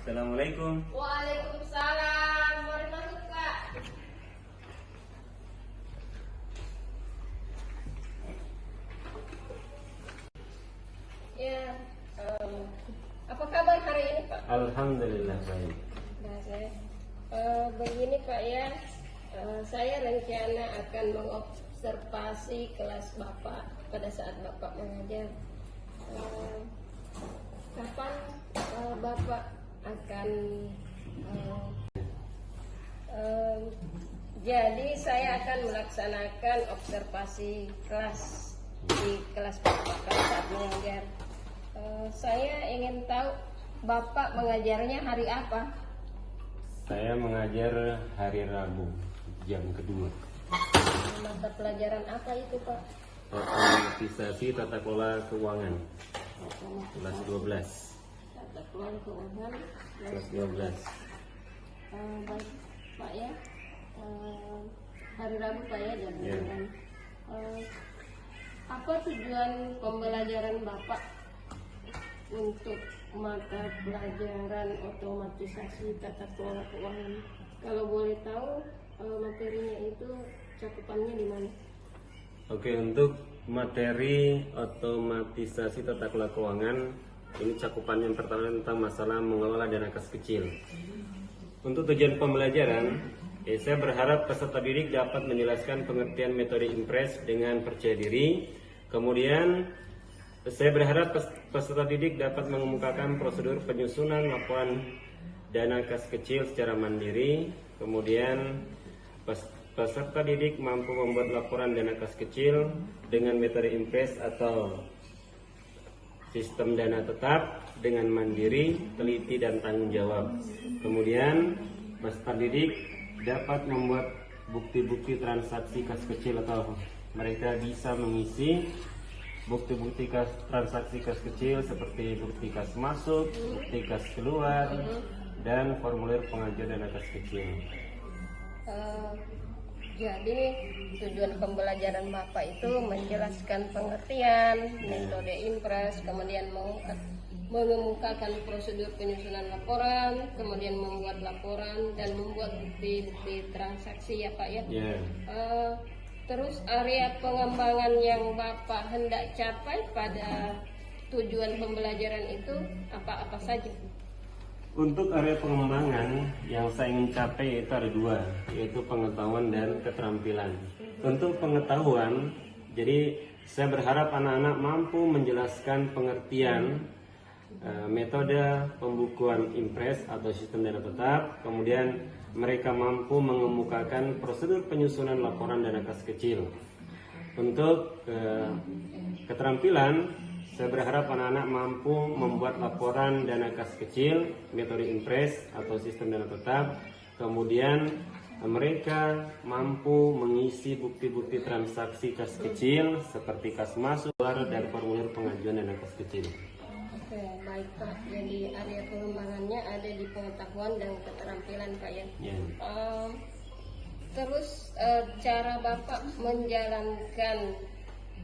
Assalamualaikum. Waalaikumsalam. Boleh masuk, Kak? Ya, apa kabar hari ini, Pak? Alhamdulillah baik. Nah, begini, Pak ya. Saya rencana akan mengobservasi kelas Bapak pada saat Bapak mengajar. Kapan Bapak akan jadi saya akan melaksanakan observasi kelas di kelas Bapak pada saat mengajar. Saya ingin tahu Bapak mengajarnya hari apa? Saya mengajar hari Rabu jam kedua. Mata pelajaran apa itu, Pak? Otomatisasi tata kelola keuangan kelas 12. Tata kelola keuangan Kelas 12. Baik, Pak ya. Hari Rabu, Pak ya, jam Ya. 9. Apa tujuan pembelajaran Bapak untuk mata pelajaran otomatisasi tata kelola keuangan? Kalau boleh tahu materinya itu cakupannya di mana? Oke, untuk materi otomatisasi tata kelola keuangan ini cakupan yang pertama tentang masalah mengelola dana kas kecil. Untuk tujuan pembelajaran, saya berharap peserta didik dapat menjelaskan pengertian metode impres dengan percaya diri. Kemudian saya berharap peserta didik dapat mengemukakan prosedur penyusunan laporan dana kas kecil secara mandiri. Kemudian peserta didik mampu membuat laporan dana kas kecil dengan metode impres atau sistem dana tetap dengan mandiri, teliti dan tanggung jawab. Kemudian peserta didik dapat membuat bukti-bukti transaksi kas kecil atau mereka bisa mengisi bukti-bukti transaksi kas kecil seperti bukti kas masuk, bukti kas keluar, dan formulir pengajuan dana kas kecil. Jadi tujuan pembelajaran Bapak itu menjelaskan pengertian metode impres, kemudian mengemukakan prosedur penyusunan laporan, kemudian membuat laporan dan membuat bukti-bukti transaksi ya Pak ya. Yeah. Terus area pengembangan yang Bapak hendak capai pada tujuan pembelajaran itu apa-apa saja? Untuk area pengembangan yang saya ingin capai itu ada dua, yaitu pengetahuan dan keterampilan. Untuk pengetahuan, jadi saya berharap anak-anak mampu menjelaskan pengertian metode pembukuan impres atau sistem dana tetap. Kemudian mereka mampu mengemukakan prosedur penyusunan laporan dana kas kecil. Untuk keterampilan, saya berharap anak-anak mampu membuat laporan dana kas kecil, metode impres atau sistem dana tetap. Kemudian mereka mampu mengisi bukti-bukti transaksi kas kecil seperti kas masuk, keluar, dan formulir pengajuan dana kas kecil. Oke, baik Pak. Jadi area pengembangannya ada di pengetahuan dan keterampilan Pak ya. Yeah. Terus cara Bapak menjalankan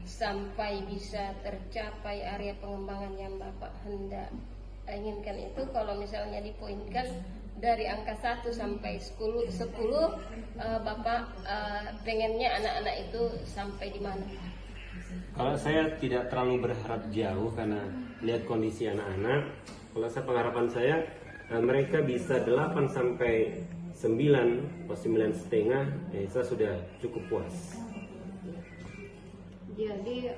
sampai bisa tercapai area pengembangan yang Bapak hendak inginkan itu, kalau misalnya dipoinkan dari angka 1 sampai 10, Bapak pengennya anak-anak itu sampai di mana? Kalau saya tidak terlalu berharap jauh karena lihat kondisi anak-anak. Kalau saya pengharapan saya mereka bisa 8 sampai 9 atau 9,5, saya sudah cukup puas. Jadi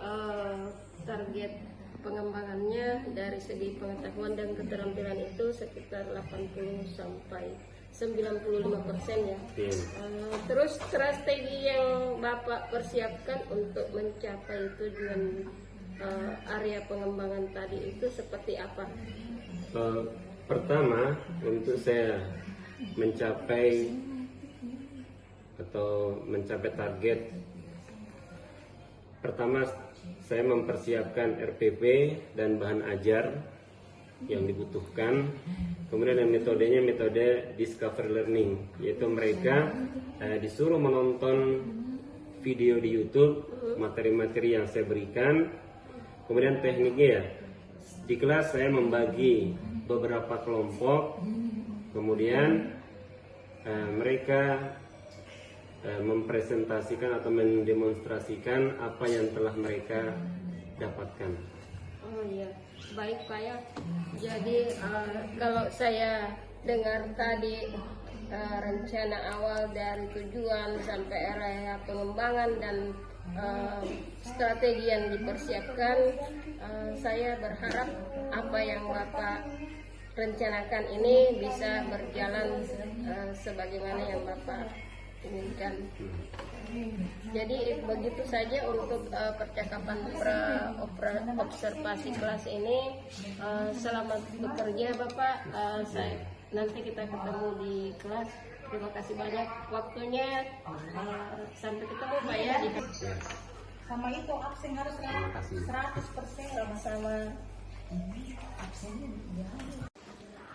target pengembangannya dari segi pengetahuan dan keterampilan itu sekitar 80 sampai 95% ya. Terus strategi yang Bapak persiapkan untuk mencapai tujuan area pengembangan tadi itu seperti apa? Pertama, untuk saya mencapai target, pertama saya mempersiapkan RPP dan bahan ajar yang dibutuhkan. Kemudian metodenya metode discover learning, yaitu mereka disuruh menonton video di YouTube materi-materi yang saya berikan. Kemudian tekniknya ya, Di kelas saya membagi beberapa kelompok, kemudian mereka mempresentasikan atau mendemonstrasikan apa yang telah mereka dapatkan. Oh iya, baik Pak ya. Jadi kalau saya dengar tadi rencana awal dari tujuan sampai area pengembangan dan strategi yang dipersiapkan, saya berharap apa yang Bapak rencanakan ini bisa berjalan sebagaimana yang Bapak inginkan. Jadi begitu saja untuk percakapan observasi kelas ini. Selamat bekerja Bapak. Nanti kita ketemu di kelas. Terima kasih banyak waktunya. Sampai ketemu Pak ya. Sama itu absen harus 100%. Sama-sama.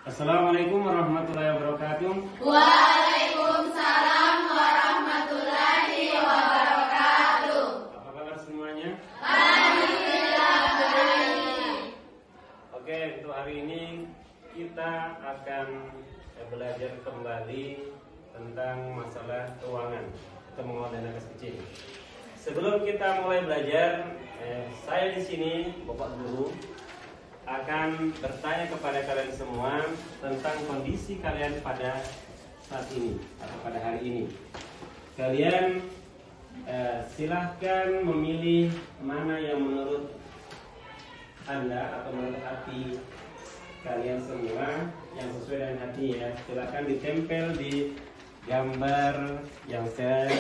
Assalamualaikum warahmatullahi wabarakatuh. Waalaikumsalam warahmatullahi wabarakatuh. Apa kabar semuanya? Alhamdulillah baik. Oke, untuk hari ini kita akan belajar kembali tentang masalah keuangan atau mengelola dana kas kecil. Sebelum kita mulai belajar, saya di sini, Bapak Guru, akan bertanya kepada kalian semua tentang kondisi kalian pada saat ini atau pada hari ini. Kalian silahkan memilih mana yang menurut Anda atau menurut hati kalian semua yang sesuai dengan hati ya. Silahkan ditempel di gambar yang saya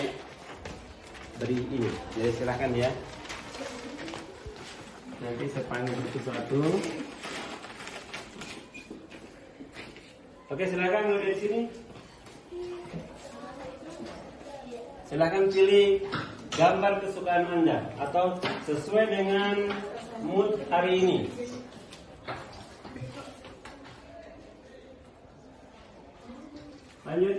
beri ini. Jadi silahkan ya. Nanti saya panggil satu-satu. Oke, silakan dulu dari sini. Silakan pilih gambar kesukaan Anda atau sesuai dengan mood hari ini. Lanjut.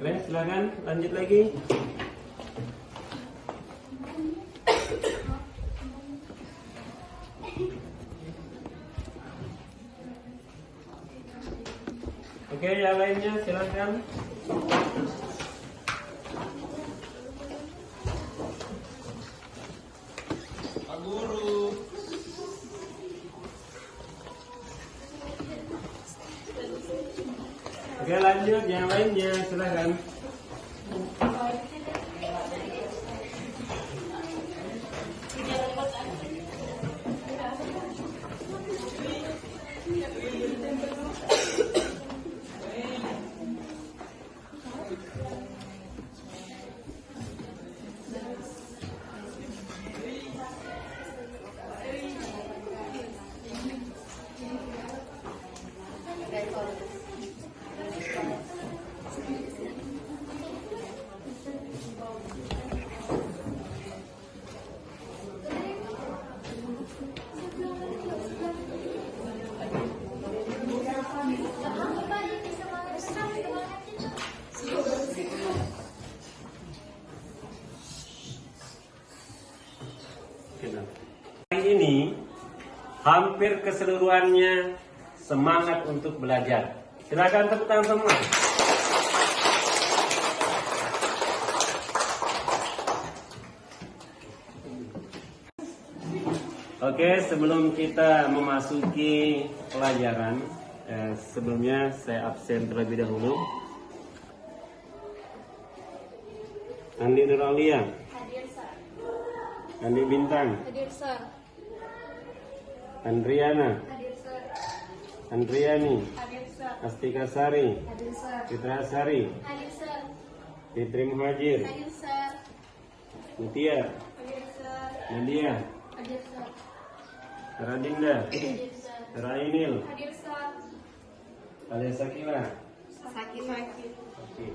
Oke, silakan lanjut lagi. Oke, yang lainnya silakan. Pak Guru. Oke, lanjut yang lainnya silakan. Hari ini hampir keseluruhannya semangat untuk belajar. Silakan tepuk tangan semua. Oke, sebelum kita memasuki pelajaran, sebelumnya saya absen terlebih dahulu. Andi Nuralia. Hadir, Sir. Andi Bintang. Hadir, Sir. Andriana. Hadir, Sir. Andriani. Hadir, Sir. Astika Sari. Hadir, Sir. Fitra Sari. Hadir, Sir. Fitri Muhajir. Hadir, Sir. Mutia. Hadir, Sir. Nadia. Hadir, Sir. Radinda. Hadir, Sir. Rainil. Hadir, Sir. Alia Sakila. Sakit. Oke.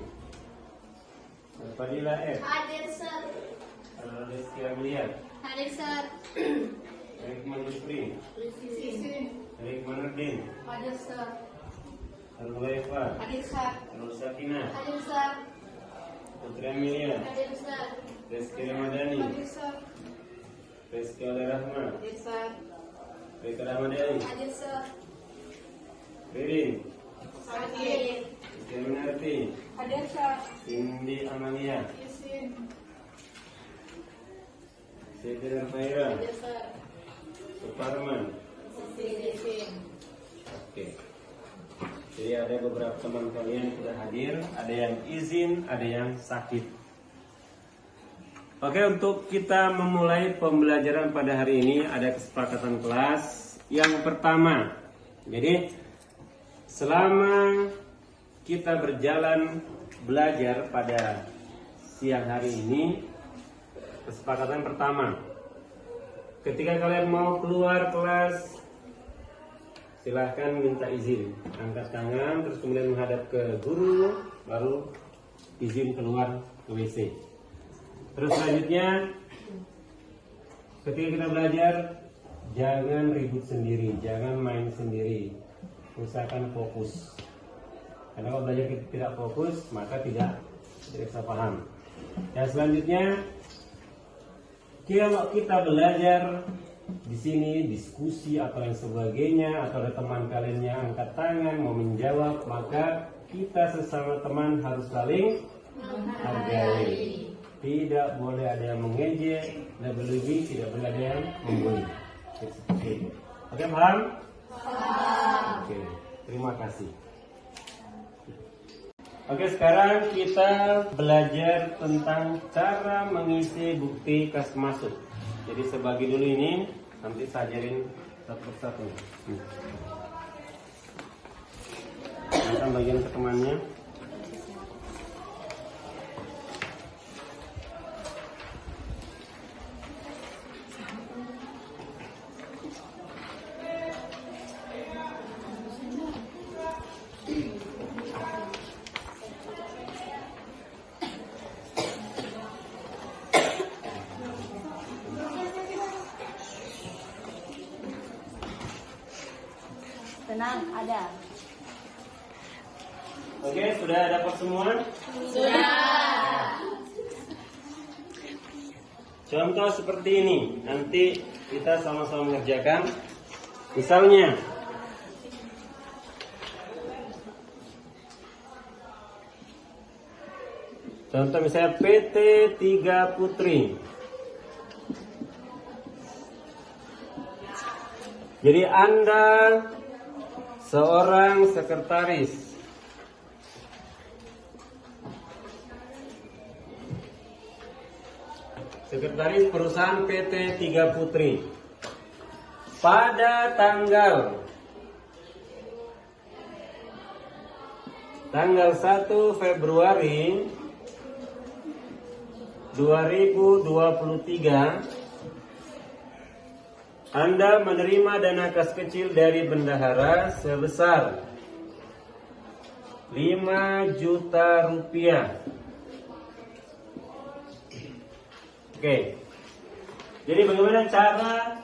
Fadila F. Hadir, Sir. Rizky Amelia. Hadir, Sir. Rikman Yusri. Sisi. Rikman Nurdin. Hadir, Sir. Al-Mulaifa. Hadir, Sir. Nur Sakina. Hadir, Sir. Putri Amelia, Hadir Ustaz. Rizky Ramadhani, Ustaz. Rizky Oleh Rahma, Ustaz. Rika Ramadhani, Hadir Ustaz. Ririn, Hadir. Rizky Minarti, Hadir Ustaz. Cindy Amalia, Siti Rafaira, Hadir Ustaz. Suparman. Hadir. Oke. Jadi ada beberapa teman kalian sudah hadir, ada yang izin, ada yang sakit. Oke, untuk kita memulai pembelajaran pada hari ini ada kesepakatan kelas yang pertama. Jadi selama kita berjalan belajar pada siang hari ini, kesepakatan pertama, ketika kalian mau keluar kelas, silahkan minta izin, angkat tangan, terus kemudian menghadap ke guru, baru izin keluar ke WC. Terus selanjutnya, ketika kita belajar, jangan ribut sendiri, jangan main sendiri, usahakan fokus. Karena kalau belajar kita tidak fokus, maka tidak bisa paham. Dan selanjutnya, kalau kita belajar di sini diskusi atau lain sebagainya, atau ada teman kalian yang angkat tangan mau menjawab, maka kita sesama teman harus saling menghargai. Tidak boleh ada yang mengejek, tidak berlebih, tidak boleh ada yang membuli. Seperti itu. Oke, paham? Oke, terima kasih. Oke, sekarang kita belajar tentang cara mengisi bukti kas masuk. Jadi sebagi dulu ini, nanti saya ajarin satu persatu. Kita bagian ke temannya. Tenang, ada. Oke, sudah dapat semua? Sudah. Contoh seperti ini, nanti kita sama-sama mengerjakan. Misalnya, contoh misalnya PT 3 Putri. Jadi Anda seorang sekretaris. Sekretaris perusahaan PT 3 Putri. Pada tanggal 1 Februari 2023, Anda menerima dana kas kecil dari bendahara sebesar 5 juta rupiah. Oke. Jadi bagaimana cara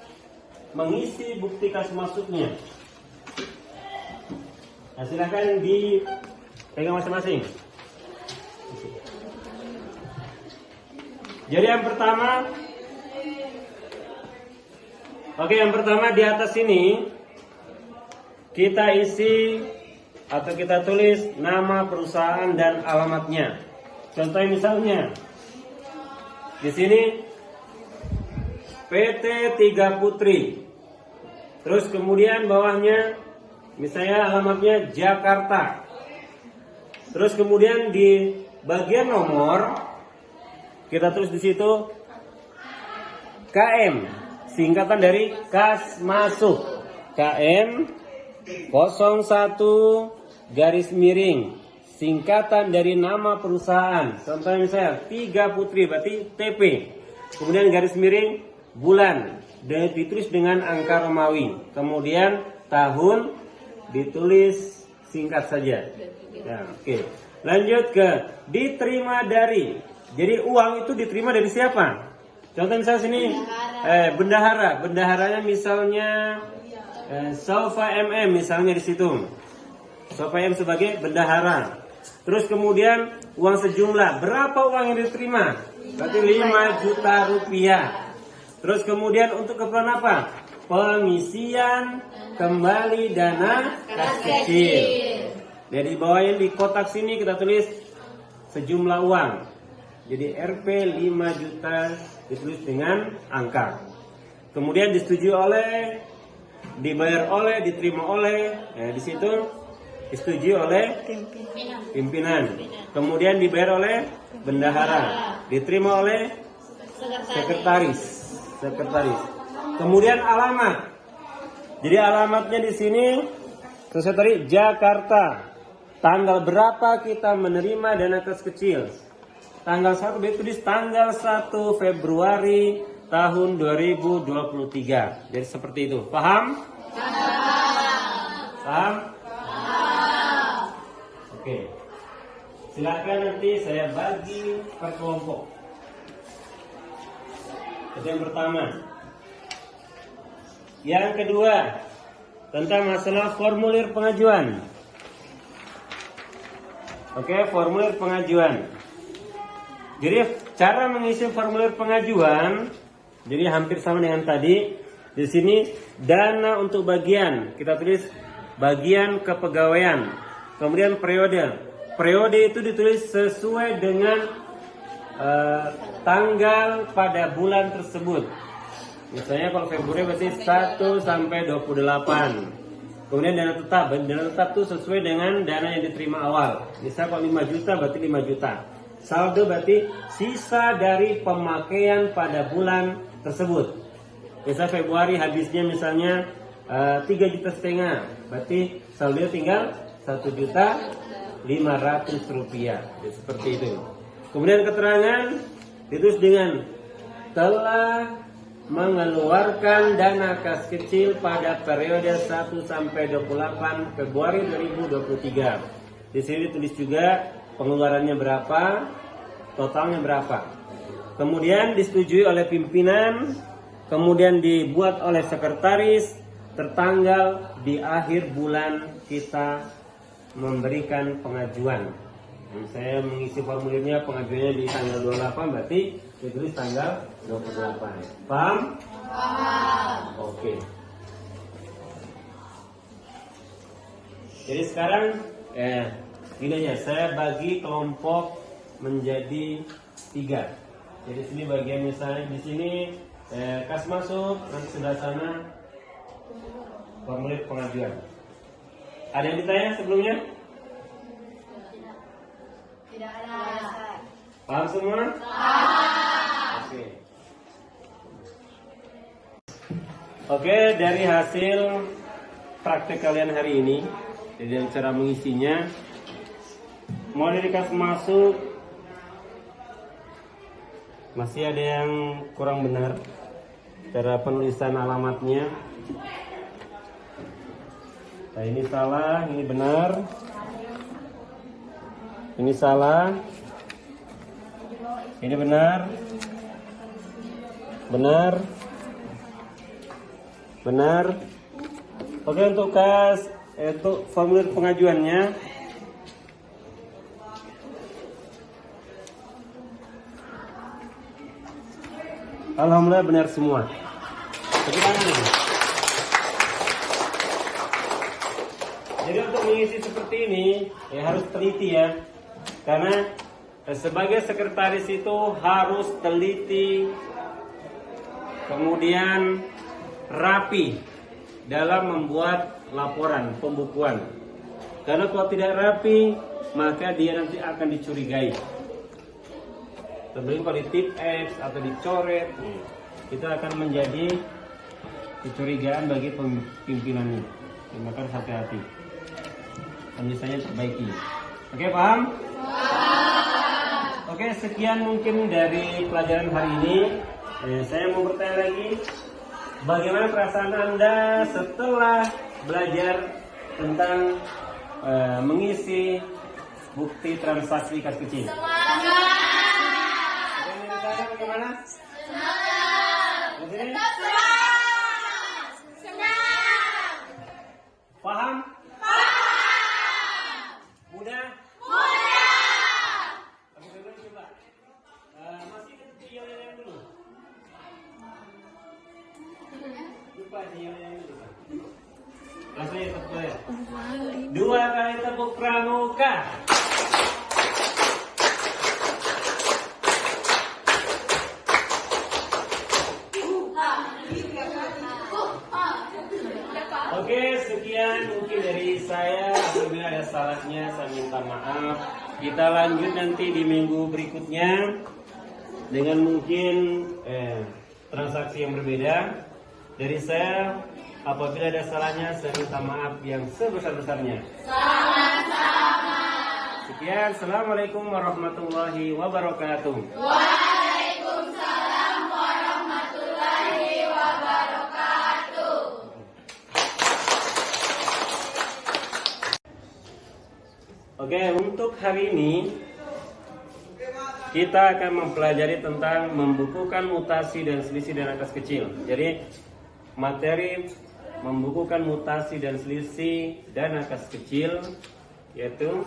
mengisi bukti kas masuknya? Nah, silakan dipegang masing-masing. Jadi yang pertama, yang pertama di atas ini kita isi atau kita tulis nama perusahaan dan alamatnya. Contohnya misalnya di sini PT 3 Putri. Terus kemudian bawahnya misalnya alamatnya Jakarta. Terus kemudian di bagian nomor kita tulis di situ KM, singkatan dari kas masuk. KM 01 garis miring, singkatan dari nama perusahaan. Contohnya misalnya 3 Putri berarti TP. Kemudian garis miring bulan ditulis dengan angka Romawi. Kemudian tahun ditulis singkat saja. Ya, oke. Lanjut ke diterima dari. Jadi uang itu diterima dari siapa? Contoh misalnya sini bendahara. Bendaharanya misalnya Sofa MM misalnya di situ. Sofa MM sebagai bendahara. Terus kemudian uang sejumlah. Berapa uang yang diterima? Berarti 5 juta rupiah. Terus kemudian untuk keperluan apa? Pengisian kembali dana kas kecil. Jadi bawain di kotak sini kita tulis sejumlah uang. Jadi Rp 5 juta ditulis dengan angka. Kemudian disetujui oleh, dibayar oleh, diterima oleh, di situ disetujui oleh pimpinan. Kemudian dibayar oleh bendahara, diterima oleh sekretaris. Kemudian alamat. Jadi alamatnya di sini sesuai tadi Jakarta. Tanggal berapa kita menerima dana kas kecil? Tanggal 1 ditulis tanggal 1 Februari tahun 2023. Jadi seperti itu. Paham? Paham? Oke. Silakan nanti saya bagi per kelompok. Itu yang pertama. Yang kedua, tentang masalah formulir pengajuan. Oke, formulir pengajuan. Jadi cara mengisi formulir pengajuan, jadi hampir sama dengan tadi. Di sini dana untuk bagian, kita tulis bagian kepegawaian. Kemudian periode. Periode itu ditulis sesuai dengan tanggal pada bulan tersebut. Misalnya kalau Februari berarti 1 sampai 28. Kemudian dana tetap itu sesuai dengan dana yang diterima awal. Misal kalau 5 juta berarti 5 juta. Saldo berarti sisa dari pemakaian pada bulan tersebut. Misal Februari habisnya misalnya 3,5 juta, berarti saldo tinggal 1.500.000 rupiah. Ya, seperti itu. Kemudian keterangan ditulis dengan telah mengeluarkan dana kas kecil pada periode 1 sampai 28 Februari 2023. Di sini ditulis juga pengeluarannya berapa, totalnya berapa. Kemudian disetujui oleh pimpinan, kemudian dibuat oleh sekretaris, tertanggal di akhir bulan kita memberikan pengajuan. Saya mengisi formulirnya, pengajuannya di tanggal 28, berarti ditulis tanggal 28. Paham? Paham. Oke. Jadi sekarang ini aja, saya bagi kelompok menjadi 3. Jadi sini bagian misalnya di sini kas masuk, nanti sebelah sana formulir pengajuan. Ada yang ditanya sebelumnya? Tidak ada. Paham semua? Paham. Oke, dari hasil praktek kalian hari ini, jadi cara mengisinya, mau dari kas masuk, masih ada yang kurang benar cara penulisan alamatnya. Nah, ini salah, ini benar. Ini salah. Ini benar. Benar. Benar. Oke, untuk untuk formulir pengajuannya, alhamdulillah benar semua. Tepuk tangan. Jadi untuk mengisi seperti ini harus teliti ya. Karena sebagai sekretaris itu harus teliti, kemudian rapi dalam membuat laporan pembukuan. Karena kalau tidak rapi, maka dia nanti akan dicurigai. Sebelum kalau di tip X atau dicoret, itu akan menjadi kecurigaan bagi pimpinannya. Maka harus hati-hati. Misalnya perbaiki. Oke, paham? Oke, sekian mungkin dari pelajaran hari ini. Saya mau bertanya lagi, bagaimana perasaan Anda setelah belajar tentang mengisi bukti transaksi kas kecil? Semangat. Bagaimana? Semangat. Paham? Paham. Mudah? Mudah. Kita lanjut nanti di minggu berikutnya dengan mungkin transaksi yang berbeda. Dari saya, apabila ada salahnya, saya minta maaf yang sebesar-besarnya. Sama-sama. Sekian, Assalamualaikum warahmatullahi wabarakatuh. Waalaikumsalam warahmatullahi wabarakatuh. Oke, untuk hari ini kita akan mempelajari tentang membukukan mutasi dan selisih dan akas kecil. Jadi materi membukukan mutasi dan selisih dan akas kecil yaitu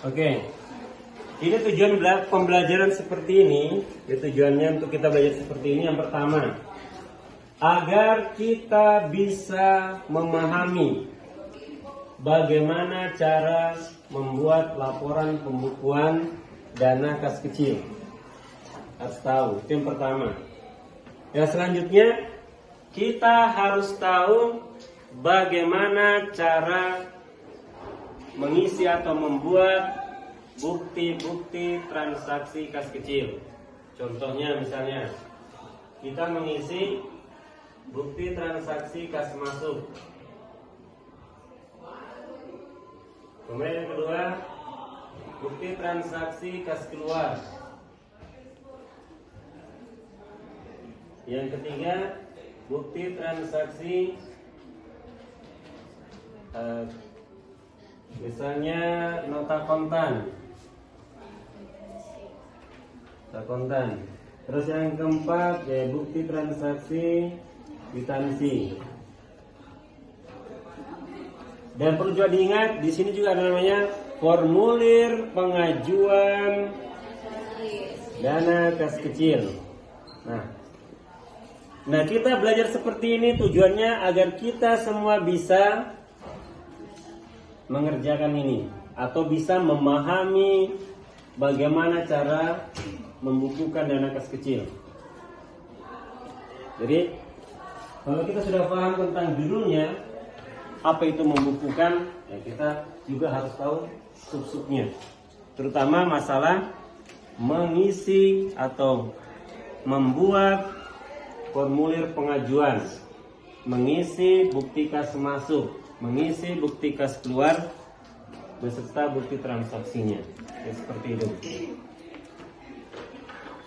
Oke, ini tujuan pembelajaran seperti ini. Tujuannya untuk kita belajar seperti ini. Yang pertama, agar kita bisa memahami bagaimana cara membuat laporan pembukuan dana kas kecil. Harus tahu, itu yang pertama. Yang selanjutnya, kita harus tahu bagaimana cara mengisi atau membuat bukti-bukti transaksi kas kecil. Contohnya misalnya kita mengisi bukti transaksi kas masuk. Kemudian yang kedua, bukti transaksi kas keluar. Yang ketiga, bukti transaksi misalnya nota kontan. Terus yang keempat bukti transaksi kwitansi. Dan perlu juga diingat di sini juga ada namanya formulir pengajuan dana kas kecil. Nah, kita belajar seperti ini tujuannya agar kita semua bisa mengerjakan ini atau bisa memahami bagaimana cara membukukan dana kas kecil. Jadi kalau kita sudah paham tentang judulnya, apa itu membukukan, ya kita juga harus tahu sub-subnya, terutama masalah mengisi atau membuat formulir pengajuan, mengisi bukti kas masuk, mengisi bukti kas keluar beserta bukti transaksinya. Ya, seperti itu.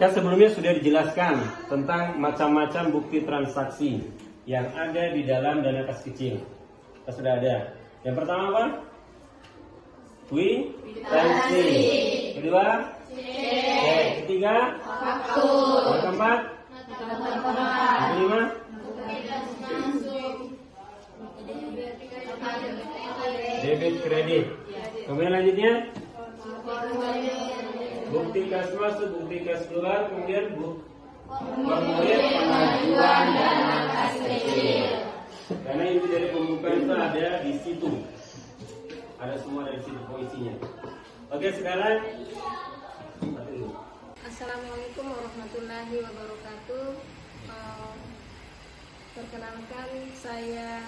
Kan sebelumnya sudah dijelaskan tentang macam-macam bukti transaksi yang ada di dalam dana kas kecil. Kita sudah ada. Yang pertama apa? Kwitansi. Kedua? Cek. Ketiga? Faktur. Yang keempat? Yang kelima? Debit kredit. Kemudian lanjutnya bukti kas masuk, bukti kas keluar, kemudian formulir pengajuan dana kas kecil. Karena inti dari pembukaan itu ada di situ, ada semua dari situ isinya. Oke, sekarang Assalamualaikum warahmatullahi wabarakatuh. Perkenalkan, saya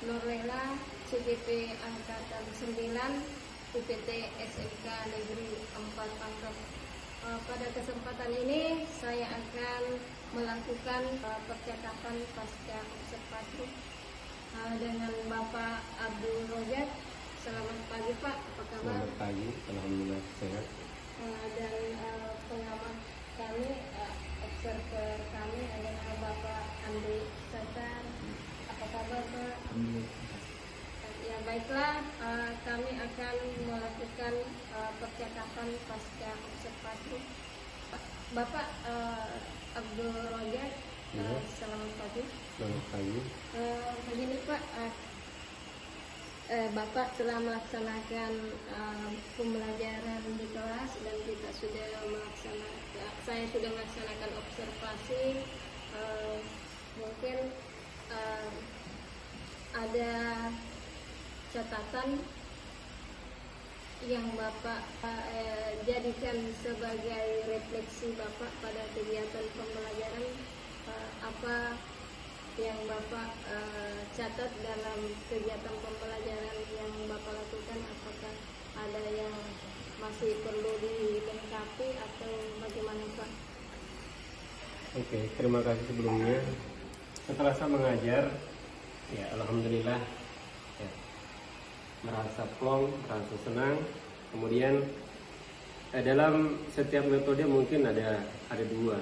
Nurlela, CGP Angkatan 9, UPT SMK Negeri 4 Pangkep. Pada kesempatan ini saya akan melakukan percakapan pasca observasi dengan Bapak Abdul Rojak. Selamat pagi Pak, apa kabar? selamat pagi, alhamdulillah sehat. Dan pengamat kami, observer kami adalah Bapak Andi Satar. Apa kabar Pak? Ya baiklah, kami akan melakukan percakapan pasca observasi. Bapak Abdul Rojak, selamat pagi. Selamat pagi. Begini Pak, Bapak telah melaksanakan pembelajaran di kelas dan kita sudah melaksanakan, saya sudah melaksanakan observasi eh, mungkin eh, ada catatan yang Bapak jadikan sebagai refleksi Bapak pada kegiatan pembelajaran, apa yang Bapak catat dalam kegiatan pembelajaran yang Bapak lakukan, apakah ada yang masih perlu dilengkapi atau bagaimana Pak? Oke, terima kasih sebelumnya. Setelah saya mengajar, ya alhamdulillah, ya, merasa plong, merasa senang. Kemudian dalam setiap metode mungkin ada dua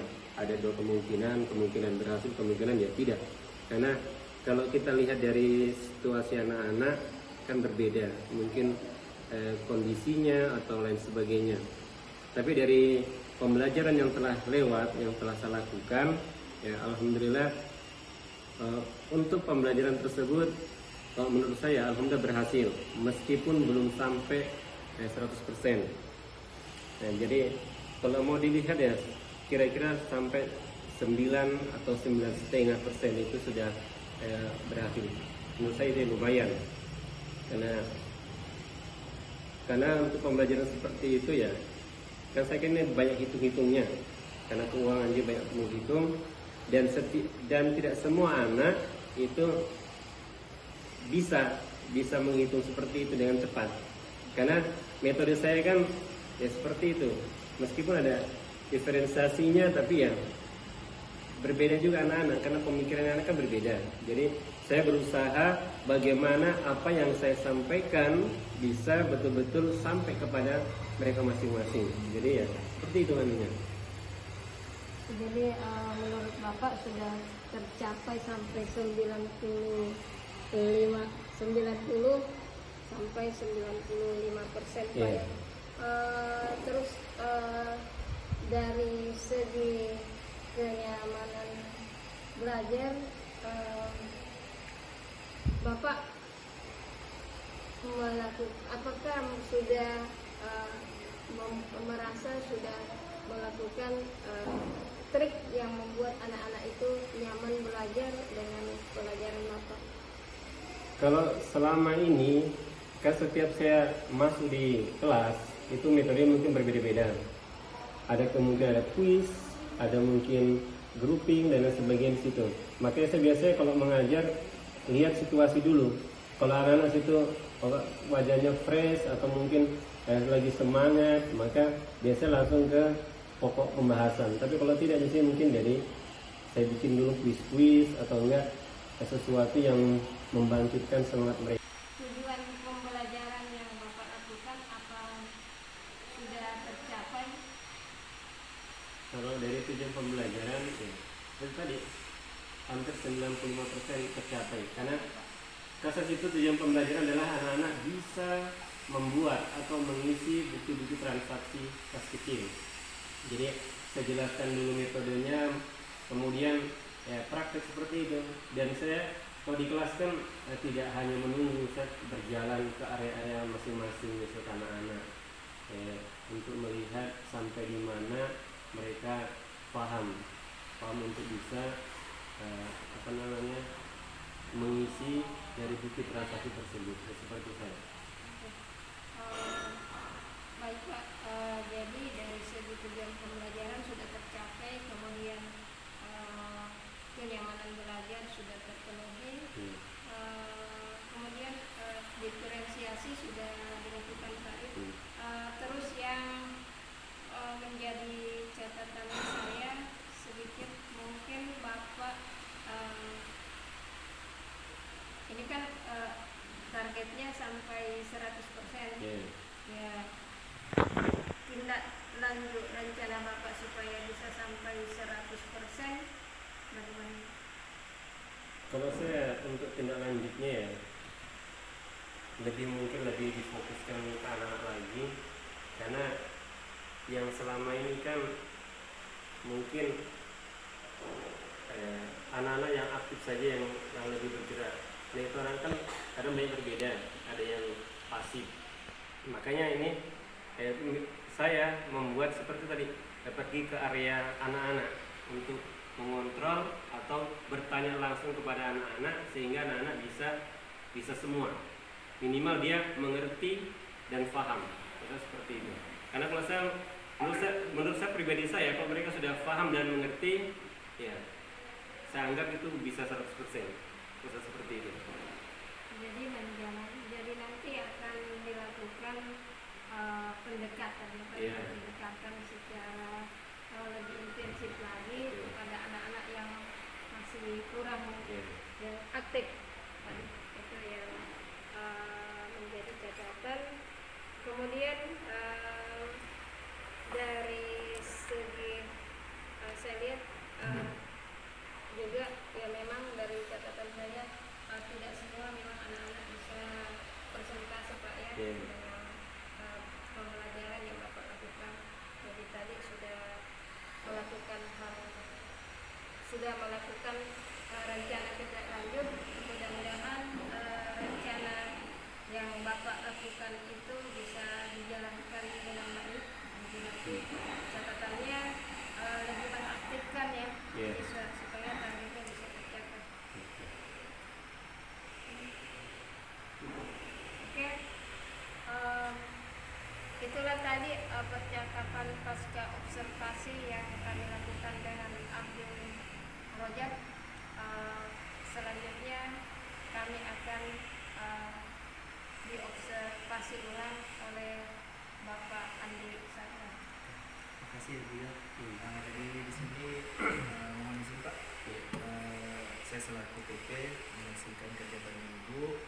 kemungkinan berhasil, kemungkinan ya tidak. Karena kalau kita lihat dari situasi anak-anak kan berbeda, mungkin kondisinya atau lain sebagainya. Tapi dari pembelajaran yang telah lewat, yang telah saya lakukan, ya alhamdulillah untuk pembelajaran tersebut, kalau menurut saya alhamdulillah berhasil, meskipun belum sampai 100%. Nah, jadi kalau mau dilihat ya kira-kira sampai 9 atau 9,5% itu sudah berhasil. Menurut saya itu lumayan, karena untuk pembelajaran seperti itu ya, kan saya kira ini banyak hitung-hitungnya, karena keuangan dia banyak menghitung, dan tidak semua anak itu bisa menghitung seperti itu dengan cepat. Karena metode saya kan ya seperti itu, meskipun ada diferensiasinya, tapi ya berbeda juga anak-anak, karena pemikiran anak kan berbeda. Jadi saya berusaha bagaimana apa yang saya sampaikan bisa betul-betul sampai kepada mereka masing-masing. Jadi ya seperti itu anunya. Jadi menurut Bapak sudah tercapai sampai 90 sampai 95% Pak ya. Terus dari segi kenyamanan belajar, Bapak apakah sudah merasa sudah melakukan trik yang membuat anak-anak itu nyaman belajar dengan pelajaran Bapak? Kalau selama ini kan setiap saya masuk di kelas itu metode mungkin berbeda-beda. Ada kemungkinan ada quiz, ada mungkin grouping dan lain sebagainya di situ. Makanya saya biasanya kalau mengajar lihat situasi dulu. Kalau anak-anak situ wajahnya fresh atau mungkin lagi semangat, maka biasanya langsung ke pokok pembahasan. Tapi kalau tidak, biasanya mungkin dari saya bikin dulu quiz atau enggak sesuatu yang membangkitkan semangat mereka. Tujuan pembelajaran yang Bapak lakukan apa sudah tercapai? Kalau dari tujuan pembelajaran ya, itu tadi hampir 95% tercapai. Karena kasus itu tujuan pembelajaran adalah anak-anak bisa membuat atau mengisi bukti-bukti transaksi kas kecil. Jadi saya jelaskan dulu metodenya, kemudian ya praktek seperti itu. Dan saya kalau di kelas kan tidak hanya menunggu, saya berjalan ke area-area masing-masing besok anak-anak untuk melihat sampai di mana mereka paham untuk bisa mengisi dari bukti transaksi tersebut, seperti saya. Baik Pak, jadi dari segi tujuan pembelajaran sudah tercapai, kemudian kenyamanan belajar sudah terpenuhi, kemudian diferensiasi sudah dilakukan tadi. Terus yang menjadi catatan saya sedikit, mungkin Bapak ini kan targetnya sampai 100%. Ya, tindak lanjut rencana Bapak supaya bisa sampai 100% bagaimana? Kalau saya untuk tindak lanjutnya ya lebih difokuskan ke anak lagi, karena yang selama ini kan mungkin anak-anak yang aktif saja yang lebih bergerak. Nah itu orang kan kadang banyak berbeda, ada yang pasif. Makanya ini saya membuat seperti tadi, pergi ke area anak-anak untuk mengontrol atau bertanya langsung kepada anak-anak sehingga anak-anak bisa semua, minimal dia mengerti dan paham. Kira seperti itu. Karena kalau menurut saya pribadi saya, kalau mereka sudah paham dan mengerti, ya saya anggap itu bisa 100%. Bisa seperti itu. Jadi nanti akan dilakukan pendekatan pendekatan secara lebih intensif lagi kepada anak-anak yang masih kurang yang aktif. Itu yang menjadi catatan. Kemudian dari segi saya lihat juga ya memang dari catatan saya tidak semua memang anak-anak bisa presentasi Pak ya dengan pembelajaran yang Bapak lakukan. Jadi tadi sudah melakukan rencana kita lanjut. Mudah-mudahan rencana yang Bapak lakukan itu bisa dijalankan dengan baik. Jadi nanti catatannya lebih mengaktifkan ya, supaya targetnya bisa tercapai. Oke, itulah tadi percakapan pasca observasi yang kami lakukan dengan Abdul Rojak. Selanjutnya kami akan diobservasi ulang oleh Bapak Andi Saka. Terima kasih Ibu ya. Jadi di sini mohon izin Pak, saya selaku PP menyaksikan kegiatan Ibu.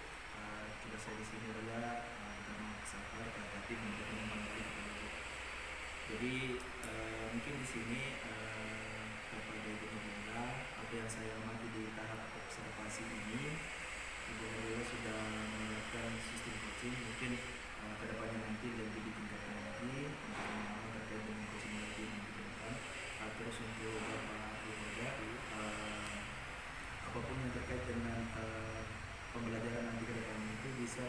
Tugas saya di sini adalah pertama sabar, berhati untuk mengembangkan Ibu. Jadi mungkin di sini kepada Ibu Nurila, apa yang saya amati di tahap observasi ini, Ibu Nurila sudah menerapkan sistem coaching. Mungkin kedepannya nanti lebih ditingkatkan lagi untuk pemahaman terkait dengan coaching yang digunakan. Terus untuk Bapak Ibu apapun yang terkait dengan pembelajaran nanti ke depan itu bisa